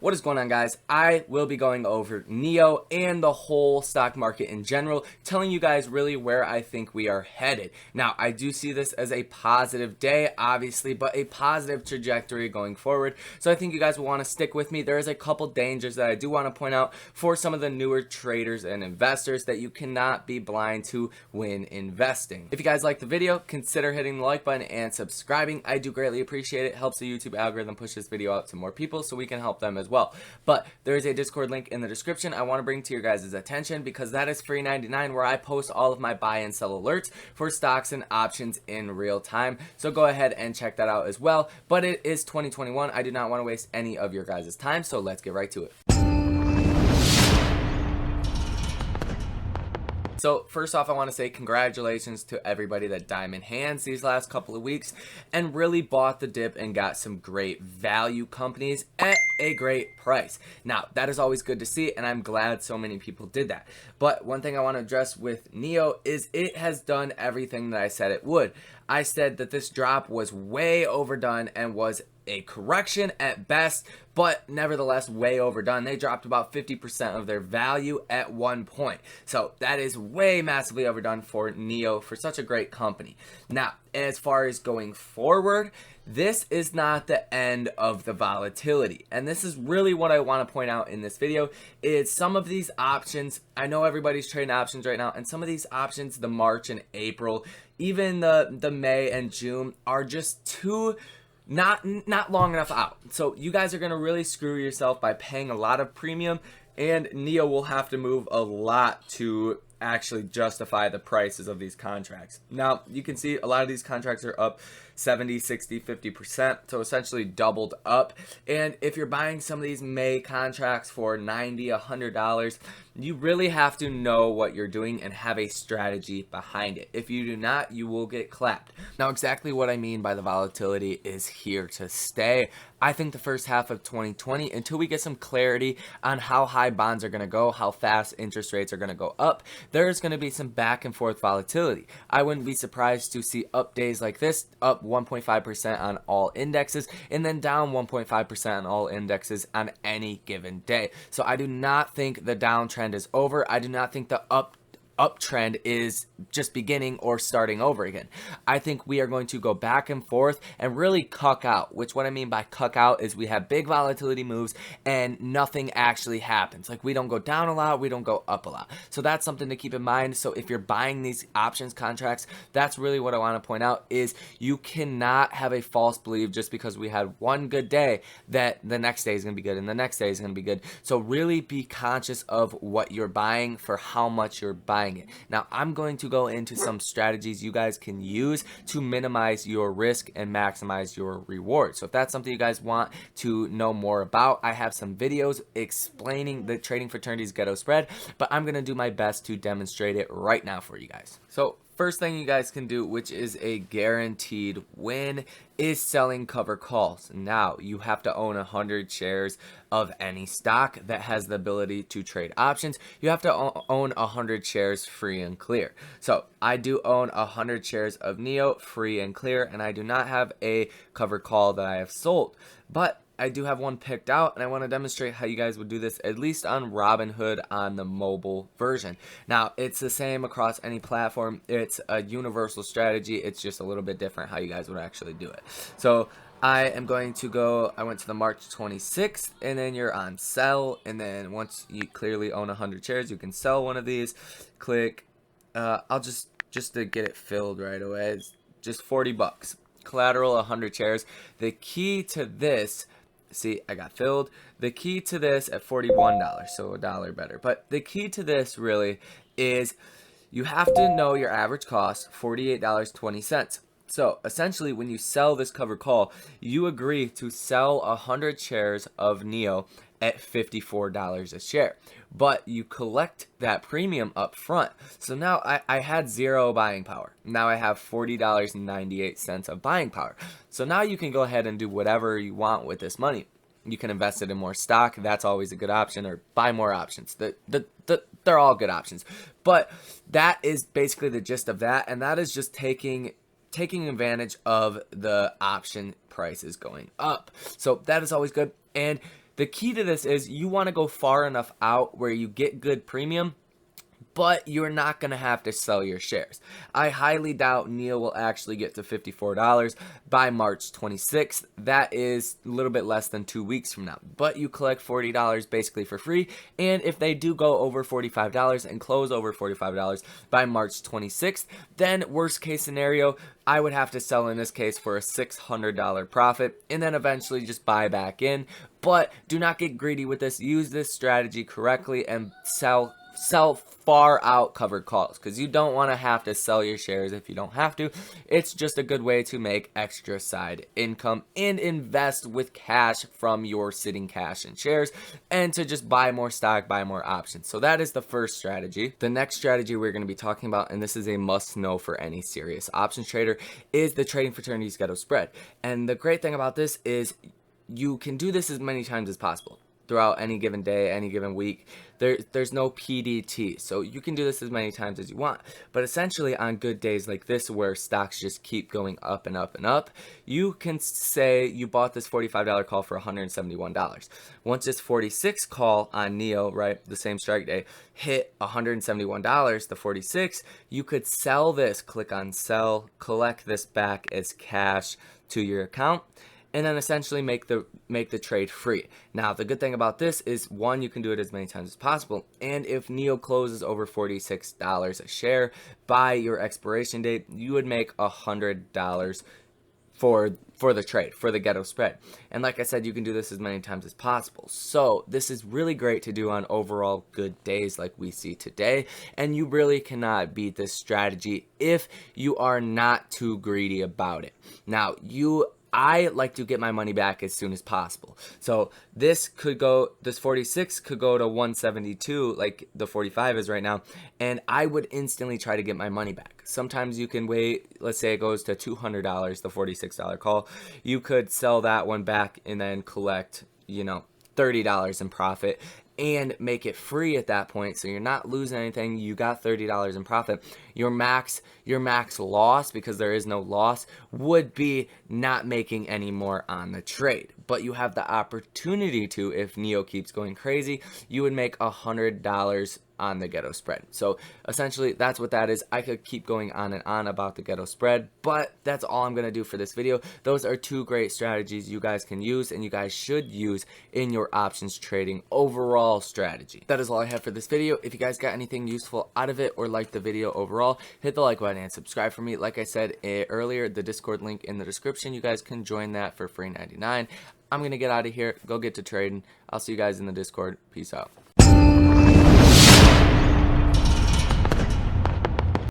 What is going on, guys? I will be going over NIO and the whole stock market in general, telling you guys really where I think we are headed. Now, I do see this as a positive day, obviously, but a positive trajectory going forward. So I think you guys will want to stick with me. There is a couple dangers that I do want to point out for some of the newer traders and investors that you cannot be blind to when investing. If you guys like the video, consider hitting the like button and subscribing. I do greatly appreciate it. It helps the YouTube algorithm push this video out to more people so we can help them as well. But there is a Discord link in the description I want to bring to your guys' attention because that is free 99, where I post all of my buy and sell alerts for stocks and options in real time. So go ahead and check that out as well. But it is 2021. I do not want to waste any of your guys' time, so let's get right to it. So first off, I want to say congratulations to everybody that diamond hands these last couple of weeks and really bought the dip and got some great value companies at a great price. Now, that is always good to see, and I'm glad so many people did that. But one thing I want to address with NIO is it has done everything that I said it would. I said that this drop was way overdone and was a correction at best, but nevertheless way overdone. They dropped about 50% of their value at one point. So that is way massively overdone for NIO, for such a great company. Now, as far as going forward, this is not the end of the volatility. And this is really what I want to point out in this video is some of these options. I know everybody's trading options right now, and some of these options, the March and April, even the May and June, are just too not long enough out. So you guys are going to really screw yourself by paying a lot of premium, and NIO will have to move a lot to actually justify the prices of these contracts. Now, you can see a lot of these contracts are up 70, 60, 50%, so essentially doubled up. And if you're buying some of these May contracts for $90, $100, you really have to know what you're doing and have a strategy behind it. If you do not, you will get clapped. Now, exactly what I mean by the volatility is here to stay. I think the first half of 2020, until we get some clarity on how high bonds are going to go, how fast interest rates are going to go up, there's going to be some back and forth volatility. I wouldn't be surprised to see up days like this, up 1.5% on all indexes, and then down 1.5% on all indexes on any given day. So I do not think the downtrend is over. I do not think the uptrend is just beginning or starting over again. I think we are going to go back and forth and really cuck out, which what I mean by cuck out is we have big volatility moves and nothing actually happens. Like, we don't go down a lot, we don't go up a lot. So that's something to keep in mind. So if you're buying these options contracts, that's really what I want to point out is you cannot have a false belief just because we had one good day that the next day is going to be good and the next day is going to be good. So really be conscious of what you're buying for how much you're buying it. Now, I'm going to go into some strategies you guys can use to minimize your risk and maximize your reward. So if that's something you guys want to know more about, I have some videos explaining the trading fraternity's ghetto spread, but I'm going to do my best to demonstrate it right now for you guys. So first thing you guys can do, which is a guaranteed win, is selling cover calls. Now, you have to own 100 shares of any stock that has the ability to trade options. You have to own 100 shares free and clear. So I do own 100 shares of NIO free and clear, and I do not have a cover call that I have sold, but I do have one picked out, and I want to demonstrate how you guys would do this, at least on Robinhood on the mobile version. Now, it's the same across any platform. It's a universal strategy. It's just a little bit different how you guys would actually do it. So I am going to go, I went to the March 26th, and then you're on sell, and then once you clearly own 100 shares, you can sell one of these. Click, I'll just to get it filled right away, it's just 40 bucks. Collateral, 100 shares. The key to this, see, I got filled. The key to this at $41, so $1 better. But the key to this really is you have to know your average cost, $48.20. So essentially, when you sell this cover call, you agree to sell 100 shares of NIO at $54 a share, but you collect that premium up front. So now I had zero buying power. Now I have $40.98 of buying power. So now you can go ahead and do whatever you want with this money. You can invest it in more stock. That's always a good option, or buy more options. They're all good options. But that is basically the gist of that, and that is just taking advantage of the option prices going up. So that is always good. And The key to this is you want to go far enough out where you get good premium, but you're not going to have to sell your shares. I highly doubt NIO will actually get to $54 by March 26th. That is a little bit less than 2 weeks from now. But you collect $40 basically for free. And if they do go over $45 and close over $45 by March 26th, then worst case scenario, I would have to sell in this case for a $600 profit and then eventually just buy back in. But do not get greedy with this. Use this strategy correctly and sell far out covered calls, because you don't want to have to sell your shares if you don't have to. It's just a good way to make extra side income and invest with cash from your sitting cash and shares, and to just buy more stock, buy more options. So that is the first strategy. The next strategy we're going to be talking about, and this is a must know for any serious options trader, is the trading fraternity's ghetto spread. And the great thing about this is you can do this as many times as possible throughout any given day, any given week. There's no PDT, so you can do this as many times as you want. But essentially on good days like this where stocks just keep going up and up and up, you can say you bought this $45 call for $171. Once this 46 call on NIO, right, the same strike day, hit $171, the 46, you could sell this, click on sell, collect this back as cash to your account, and then essentially make the trade free. Now, the good thing about this is, one, you can do it as many times as possible, and if NIO closes over $46 a share by your expiration date, you would make $100 for the trade, for the ghetto spread. And like I said, you can do this as many times as possible. So this is really great to do on overall good days like we see today, and you really cannot beat this strategy if you are not too greedy about it. Now, I like to get my money back as soon as possible. So this 46 could go to 172 like the 45 is right now, and I would instantly try to get my money back. Sometimes you can wait, let's say it goes to $200, the $46 call. You could sell that one back and then collect, $30 in profit and make it free at that point, so you're not losing anything. You got $30 in profit. Your max loss, because there is no loss, would be not making any more on the trade. But you have the opportunity to, if NIO keeps going crazy, you would make $100 on the ghetto spread. So essentially that's what that is. I could keep going on and on about the ghetto spread, but that's all I'm going to do for this video. Those are two great strategies you guys can use and you guys should use in your options trading overall strategy. That is all I have for this video. If you guys got anything useful out of it or liked the video overall, hit the like button and subscribe for me. Like I said earlier, the Discord link in the description, you guys can join that for free $99. I'm going to get out of here, go get to trading. I'll see you guys in the Discord. Peace out.